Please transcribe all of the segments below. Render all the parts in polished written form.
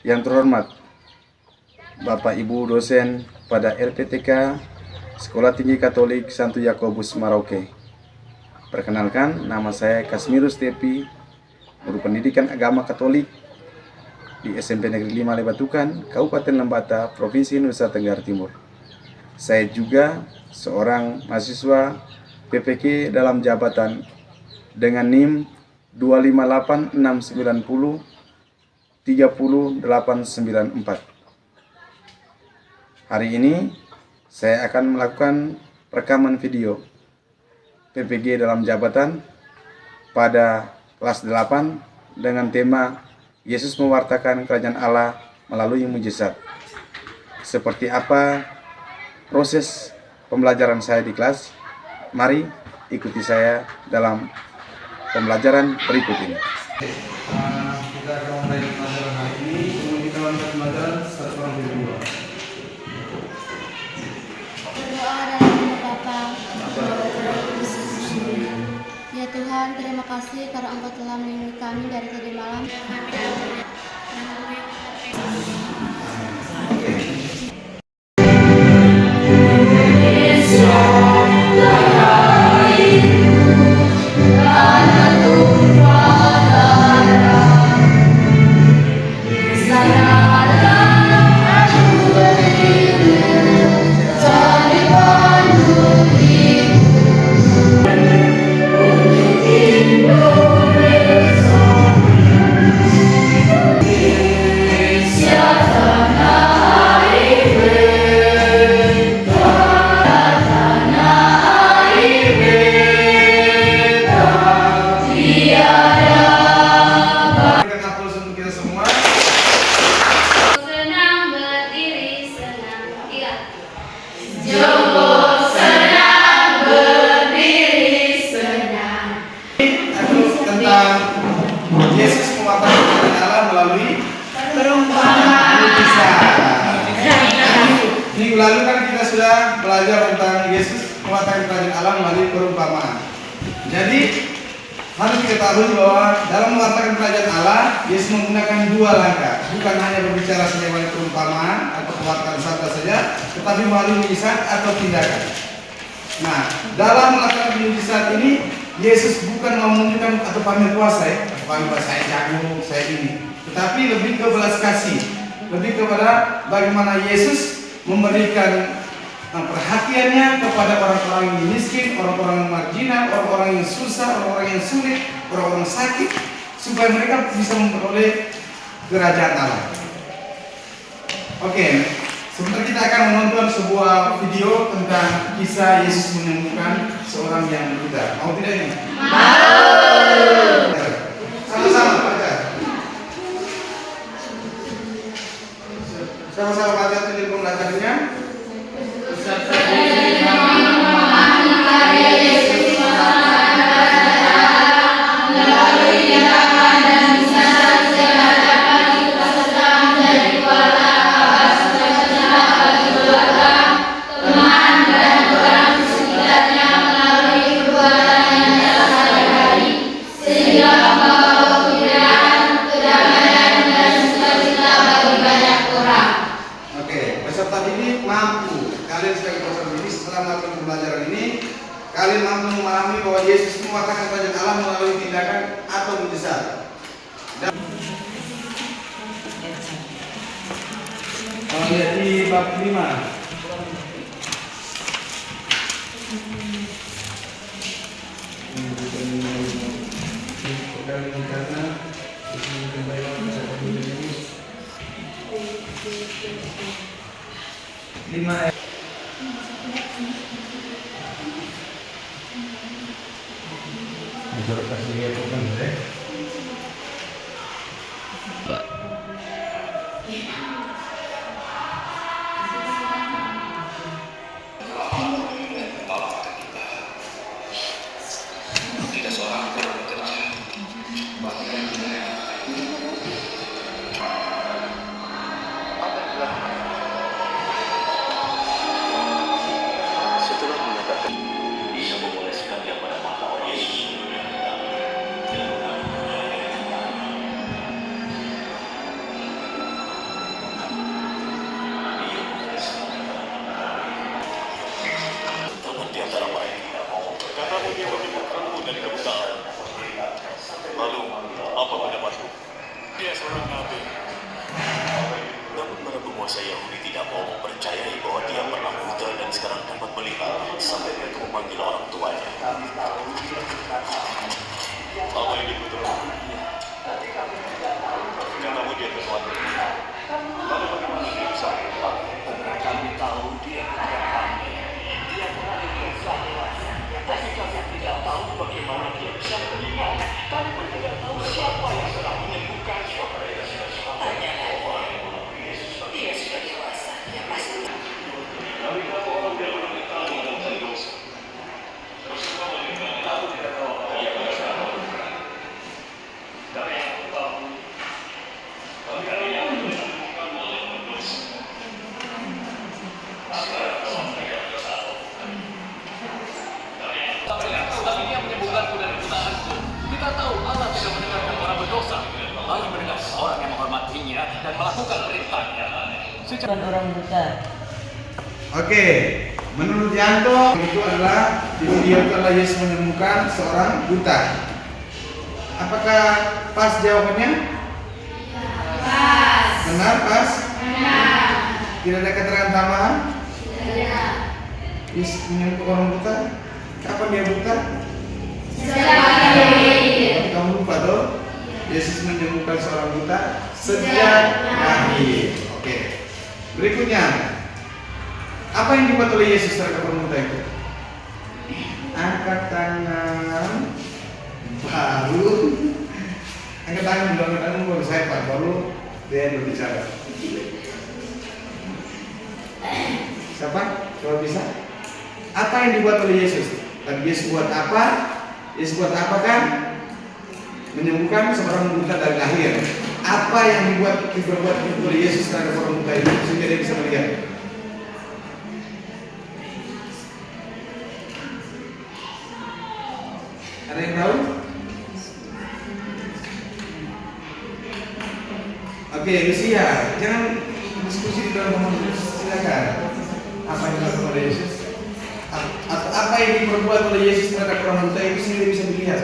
Yang terhormat Bapak Ibu dosen pada LPTK Sekolah Tinggi Katolik Santo Yakobus Merauke. Perkenalkan, nama saya Kasmirus Tepi, guru pendidikan agama Katolik di SMP Negeri 5 Lebatukan, Kabupaten Lembata, Provinsi Nusa Tenggara Timur. Saya juga seorang mahasiswa PPK dalam jabatan dengan NIM 258690 30894. Hari ini saya akan melakukan rekaman video PPG dalam jabatan pada kelas 8 dengan tema Yesus mewartakan kerajaan Allah melalui mujizat. Seperti apa proses pembelajaran saya di kelas? Mari ikuti saya dalam pembelajaran berikut ini. Kita akan mulai pelajaran hari ini. Sebelum kita lanjut pelajaran, satu orang berdua. Berdoa dalam nama Bapa, ya Tuhan, terima kasih karena Engkau telah melindungi kami dari tadi malam. Yesus mewartakan kerajaan Allah melalui perumpamaan. Minggu lalu kan kita sudah belajar tentang Yesus mewartakan kerajaan Allah melalui perumpamaan. Jadi harus diketahui bahwa dalam mewartakan kerajaan Allah, Yesus menggunakan dua langkah, bukan hanya berbicara saja melalui perumpamaan atau pewartaan sabda saja, tetapi melalui mujizat atau tindakan. Nah, dalam melakukan mujizat ini, Yesus bukan mau menunjukkan atau pamer kuasa ya, bahwa saya jago, saya ini, tetapi lebih ke belas kasih, lebih kepada bagaimana Yesus memberikan perhatiannya kepada orang-orang yang miskin, orang-orang yang marginal, orang-orang yang susah, orang-orang yang sulit, orang-orang sakit, supaya mereka bisa memperoleh kerajaan Allah. Oke, sebentar kita akan menonton sebuah video tentang kisah Yesus menyembuhkan seorang yang buta. Mau tidak ini? Mau. Sama-sama baca. Sama-sama baca tulis pembelajarannya. Kalian mampu memahami bahwa Yesus mewartakan kerajaan Allah melalui tindakan atau mujizat. Kalau lihat di bab 5. Setelah mengatakan ia memulai yang menyembuhkanmu dari kebutaan. Lalu, apa pendapatmu? Dia seorang nabi. Namun para penguasa Yahudi tidak mau mempercayai bahwa dia pernah buta dan sekarang dapat melihat sampai mereka memanggil orang tuanya. Apa yang diputuskan? Katamu dia telah. Lalu bagaimana dia bisa melihat? Kami tahu dia tidak kami. Dia berada di sana. Tapi kami tidak tahu bagaimana dia bisa melihat. Kami pun tidak tahu siapa yang telah menyembuhkannya. Tanyalah dia sudah dewasa. Dia pasti. Kami tahu orang dia orang tahu dan dosa. Bersama dengan tahu tidak tahu dia bisa. Dari yang tahu. Kami yang menyembuhkan oleh dosa. Tapi dia menyembuhkanku dari kebutaanku. Kita tahu Allah tidak mendengarkan orang berdosa, lalu mendengarkan orang yang menghormatinya dan melakukan perintahnya. Bukan orang buta. Oke, menurut Yanto itu adalah di video itu adalah Yesus menemukan seorang buta. Apakah pas jawabannya? Pas. Benar pas? Benar. Tidak ada keterangan tambahan? Tidak. Yesus menyembuhkan orang buta. Kapan dia buta? Sejak kamu lupa tuh? Yesus menyembuhkan seorang buta sejak lahir. Oke. Berikutnya, apa yang dibuat oleh Yesus terhadap orang buta itu? Angkat tangan, baru angkat tangan dulu, angkat tangan baru saya Pak, baru dia berbicara. Siapa? Coba bisa? Apa yang dibuat oleh Yesus? Dan Yesus buat apa? Yesus buat apa kan? Menyembuhkan seorang buta dari lahir. Apa yang dibuat oleh Yesus terhadap orang buta itu sehingga dia bisa melihat? Ada yang tahu? Oke, Lucia, jangan diskusi di dalam komunitas, silakan. Apa yang dilakukan oleh Yesus? Atau apa yang diperbuat oleh Yesus terhadap orang buta itu sendiri bisa dilihat?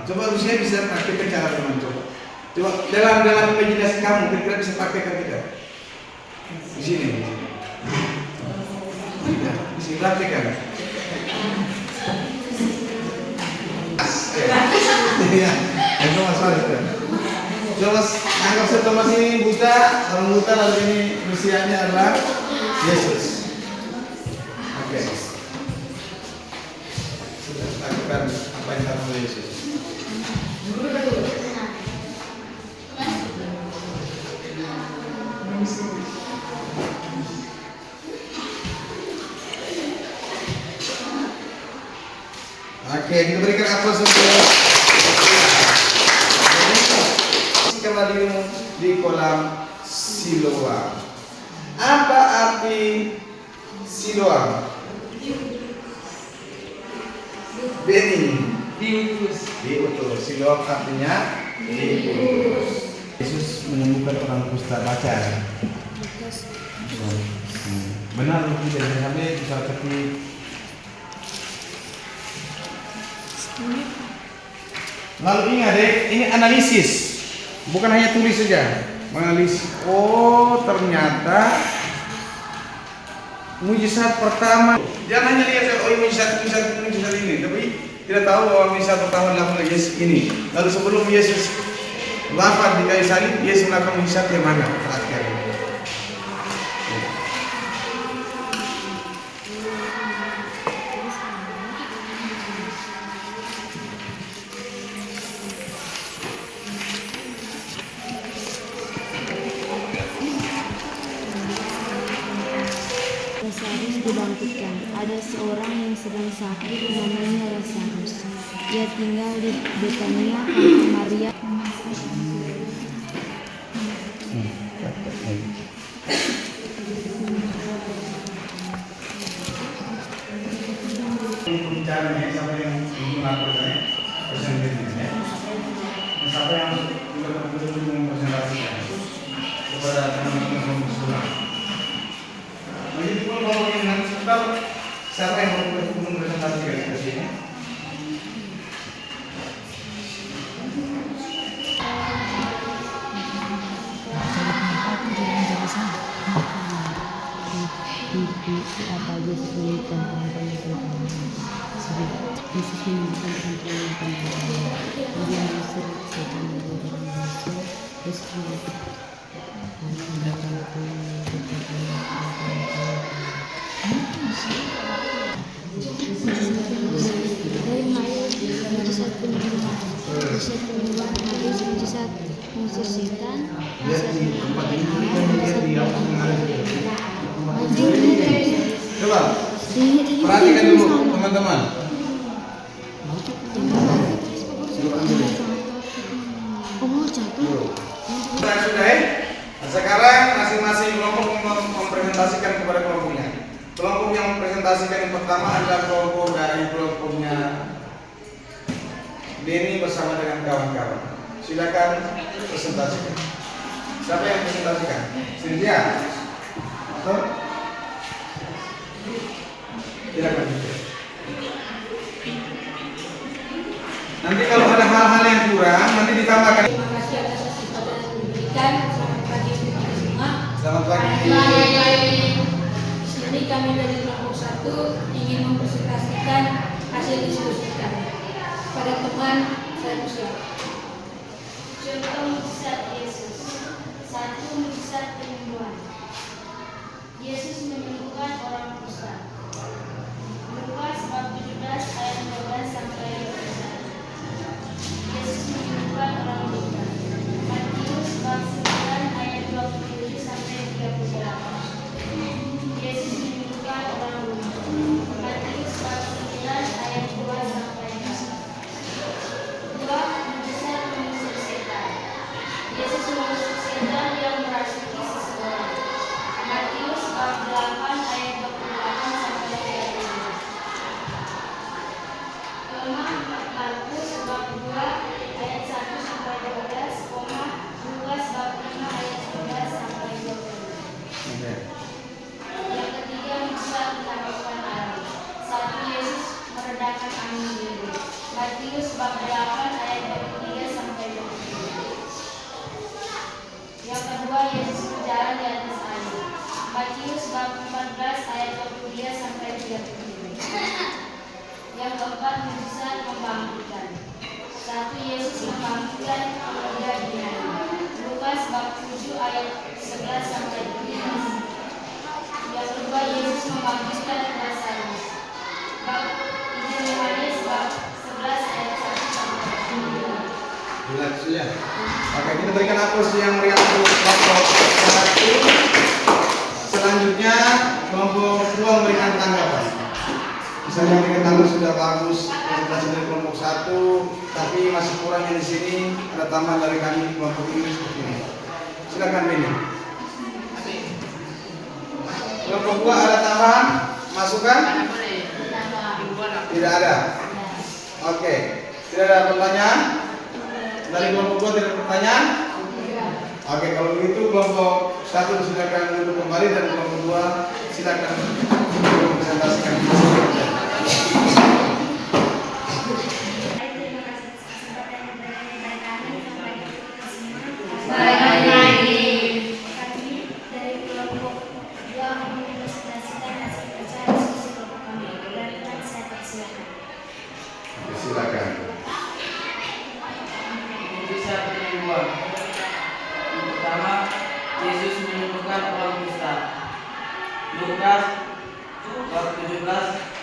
Coba Lucia bisa praktikkan cara teman coba dalam imajinasi kamu kira-kira bisa praktikkan tidak? Di sini. Bisa praktikkan. Iya, itu masalah itu. Coba anggap saja Thomas ini buta, orang buta lalu ini usianya adalah Yesus. Oke. Sudah lakukan apa yang dilakukan oleh Yesus. Oke, kita berikan aplaus untuk karena di kolam Siloam. Apa arti Siloam? Bening. Diutus. Siloam artinya diutus. Yesus menyembuhkan orang kusta baca. Benar atau tidak? Sampai bisa seperti lalu ingat deh, ini analisis, bukan hanya tulis saja, menganalisis. Oh, ternyata mujizat pertama. Jangan hanya lihat oh mujizat ini, tapi tidak tahu bahwa mujizat pertama dilakukan oleh Yesus ini. Lalu sebelum Yesus wafat di kayu salib, Yesus melakukan mujizat yang mana terakhir? Lazarus dibangkitkan. Ada seorang yang sedang sakit namanya Lazarus. Ia tinggal di Betania karena Maria. Bicaranya siapa yang melakukannya presentasinya, siapa yang betul-betul mempresentasikan. kepada teman-teman kelompok sebelah. Begitu pun kalau ingin nanti sebentar, siapa yang mau mempresentasikan di sini? Apa Yesus menyebutkan orang Yesus menyebutkan orang dia mengusir setan dari manusia. Yesus menyebutkan Dari mujizat penyembuhan, mujizat penyembuhan Matius, mujizat mengusir setan, mujizat Coba perhatikan dulu teman-teman. Sudah. Sekarang masing-masing kelompok mempresentasikan kepada kelompoknya. Kelompok yang mempresentasikan yang pertama adalah kelompok dari kelompoknya Denny bersama dengan kawan-kawan. Silakan presentasikan. Siapa yang presentasikan? Cynthia. Atau? Silakan. Nanti kalau ada hal-hal yang kurang, nanti ditambahkan. Terima kasih atas kesempatan yang diberikan. Selamat pagi untuk semua. Selamat pagi. Di sini kami dari kelompok 1 ingin mempresentasikan hasil diskusi kami. Pada teman saya persilakan. Contoh mujizat Yesus. 1. Mujizat penyembuhan. Yesus menyembuhkan orang kusta. Lukas bab 17 ayat 12 sampai 21. Yesus menyembuhkan orang buta. Matius bab 9 ayat 27 sampai 38. Yesus menyembuhkan orang lumpuh. Matius bab 9 ayat 2 sampai 4. 2. Mujizat mengusir setan. Yesus mengusir setan yang merasuki seseorang. Matius bab 8 ayat 28 sampai 32. Markus bab 2 ayat 1 sampai 12, Lukas bab 5 ayat 11 sampai 20. Yang ketiga, mujizat menaklukkan alam. 1. Yesus meredakan angin dingin. Matius bab 8 ayat 23 sampai 27. Yang kedua, Yesus berjalan di atas air. Matius bab 14 ayat 23 sampai 33. Yang keempat, mujizat membangkitkan. 1. Yesus membangkitkan pemuda dinari. Lukas bab 7 ayat 11 sampai 12. Yang kedua, Yesus membangkitkan Lazarus. Bab 3 Yohanes bab 11 ayat 1 sampai 9. Jelas ya. Oke, kita berikan aplaus yang meriah untuk kelompok 1. Selanjutnya kelompok 2 memberikan tanggapan. Misalnya diketahui sudah bagus presentasi dari kelompok 1, tapi masih kurangnya di sini ada tambahan dari kami di kelompok ini seperti ini. Silakan Beni. Kelompok 2 ada tambahan masukan? Tidak ada. Oke, tidak ada pertanyaan? Dari kelompok 2 tidak ada pertanyaan? Oke, kalau begitu kelompok 1 silakan duduk kembali dan kelompok 2 silakan presentasikan. Silakan. Mujizat penyembuhan. Yang pertama, Yesus menyembuhkan orang kusta. Lukas bab 17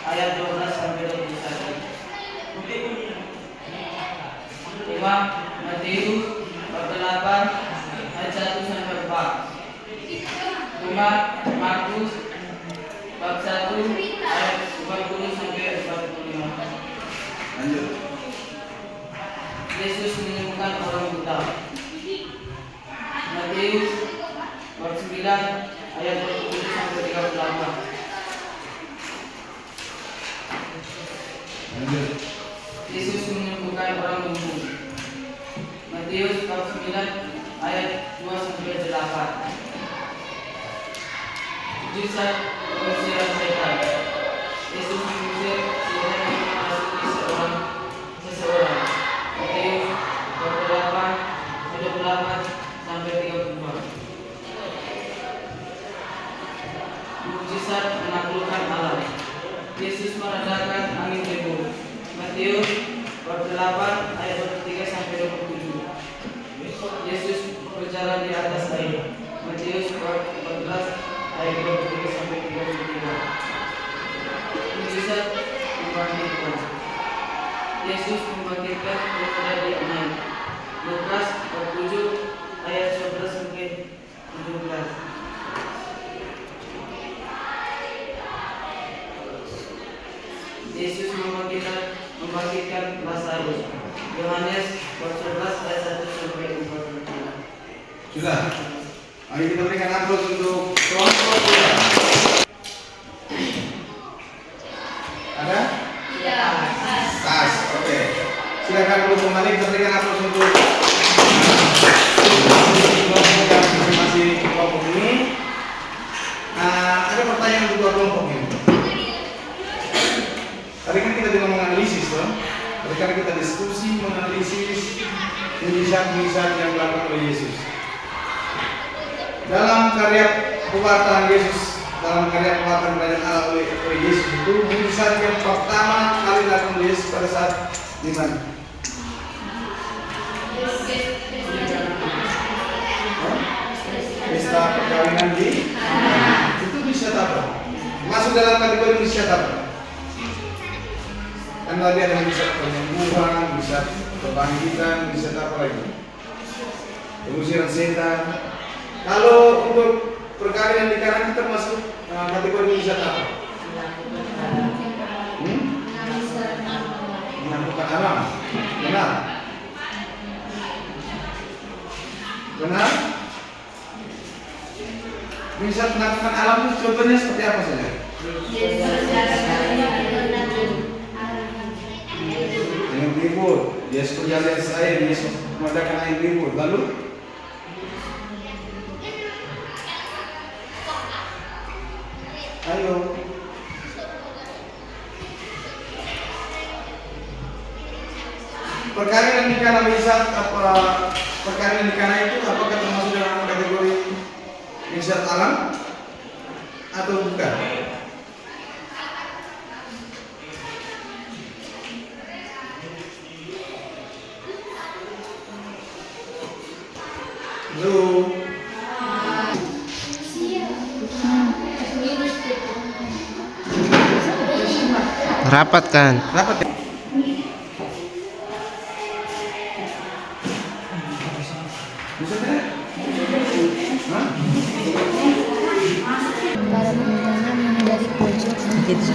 ayat 12 sampai 21. 5. Matius bab 8 ayat 1 sampai 4. 5. Markus bab 1 ayat 40 sampai 45. Lanjut. Yesus menyembuhkan orang buta. Matius bab 9 ayat 27 sampai 38. Lanjut. Yesus menyembuhkan orang lumpuh. Matius bab 9 ayat 2 sampai 8. Mujizat pengusiran setan. Yesus mengusir setan yang memasuki seseorang. Matius 28 sampai 32. Mujizat menaklukkan alam. Yesus meredakan angin ribut. Matius 28 ayat 23 sampai 27. Yesus berjalan di atas air. Matius 14 ayat 23 sampai 33. Mujizat membangkitkan. Yesus membangkitkan daripada dia naik. Lukas 27 ayat 11 sampai 17. Yesus membangkitkan Lazarus. Yohanes 14 ayat 1 sampai 4. Sudah. Ayo kita berikan aplaus untuk kelompok kita. Ada? Ya, Tas, oke. Silakan dulu kembali kita berikan aplaus untuk kelompok yang masih kelompok ini. Ada pertanyaan untuk dua kelompok ini. Tadi kan kita juga menganalisis, toh. Tadi kan kita diskusi menganalisis mujizat-mujizat yang dilakukan oleh Yesus. Dalam karya pewartaan Yesus, dalam karya pewartaan kerajaan Allah oleh Yesus itu mujizat yang pertama kali dilakukan oleh Yesus pada saat di mana? Pesta perkawinan di itu mujizat apa? Masuk dalam kategori mujizat apa? Kan tadi ada mujizat penyembuhan, mujizat kebangkitan, mujizat apa lagi? Pengusiran setan. Kalau untuk perkawinan di kanan kita masuk kategori mujizat apa? Menaklukkan alam. Benar? Benar? Mujizat menaklukkan alam itu contohnya seperti apa saja? Yang ribut, Yesus berjalan di air, Yesus mengadakan air ribut. Lalu ayo. Perkawinan di kana mujizat apa? Perkawinan di kana itu apakah termasuk dalam kategori mujizat alam atau bukan? Halo. Rapat kan? Rapat ya? Bisa tidak? Hah? Para penontonnya menghindari pojok gitu.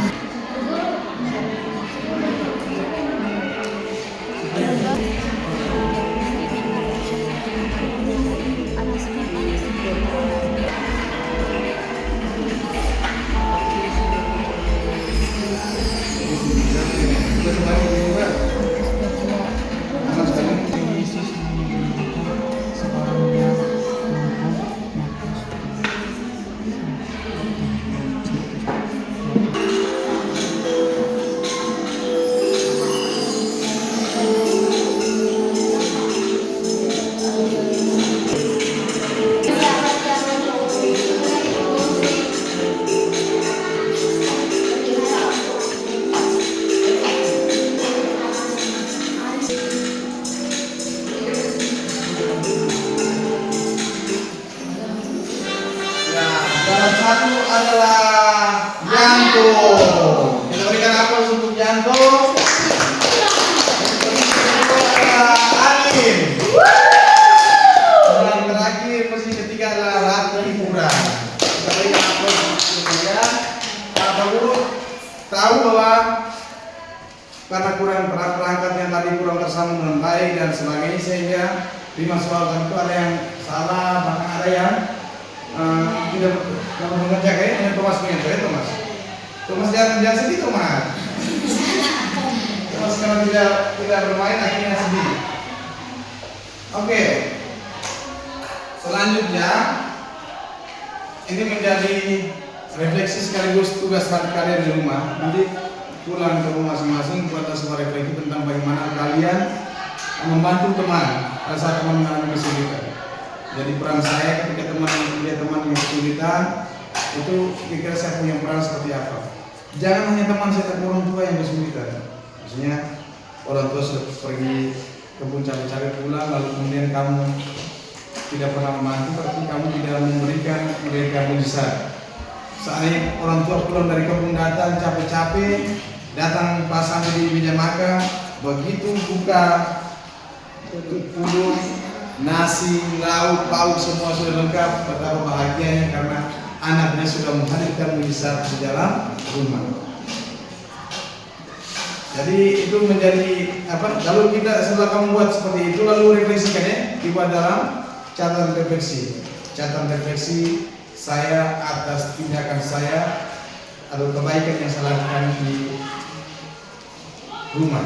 Bisa kembali juga. Anak sekalian. Dalam satu adalah Janto. Kita berikan aplaus untuk Janto. Yang adalah Alin. Dan terakhir posisi ketiga adalah Ratu Hiburan. Kita berikan aplaus untuk dia. Bapak Guru tahu bahwa karena kurang perangkat yang tadi kurang tersambung dengan baik dan sebagainya sehingga 5 soal itu ada yang salah, bahkan ada yang tidak mengerjakan kayaknya Thomas mengerjakan ya Thomas jangan sedih Thomas karena tidak bermain akhirnya sedih. Oke. Selanjutnya, ini menjadi refleksi sekaligus tugas kalian di rumah. Nanti pulang ke rumah masing-masing buat sebuah refleksi tentang bagaimana kalian membantu teman pada saat teman mengalami kesulitan. Jadi peran saya ketika teman yang kesulitan itu kira-kira saya punya peran seperti apa. Jangan hanya teman saya, tapi orang tua yang kesulitan. Maksudnya orang tua sudah pergi kebun cari-cari pulang, lalu kemudian kamu tidak pernah membantu, berarti kamu tidak memberikan mereka mujizat. Saat orang tua pulang dari kebun datang capek-capek, datang pas sampai di meja makan, begitu buka pudung, nasi, lauk, pauk semua sudah lengkap. Betapa bahagianya karena anaknya sudah menghadirkan mujizat di dalam rumah. Jadi itu menjadi apa? Lalu kita setelah kamu buat seperti itu, lalu refleksikan ya, dibuat dalam catatan refleksi. Catatan refleksi saya atas tindakan saya atau kebaikan yang saya lakukan di rumah.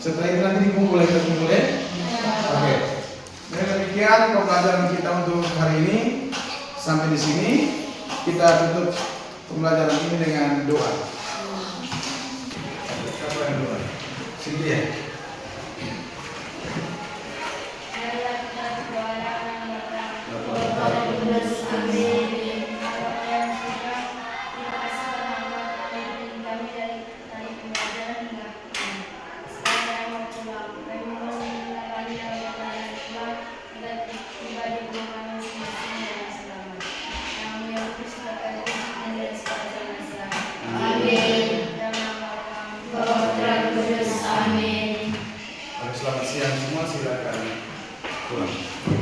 Setelah itu nanti dikumpul ya. Oke. Dengan demikian pembelajaran kita untuk hari ini sampai di sini. Kita tutup pembelajaran ini dengan doa. Sini ya. Selamat siang semua, silakan pulang.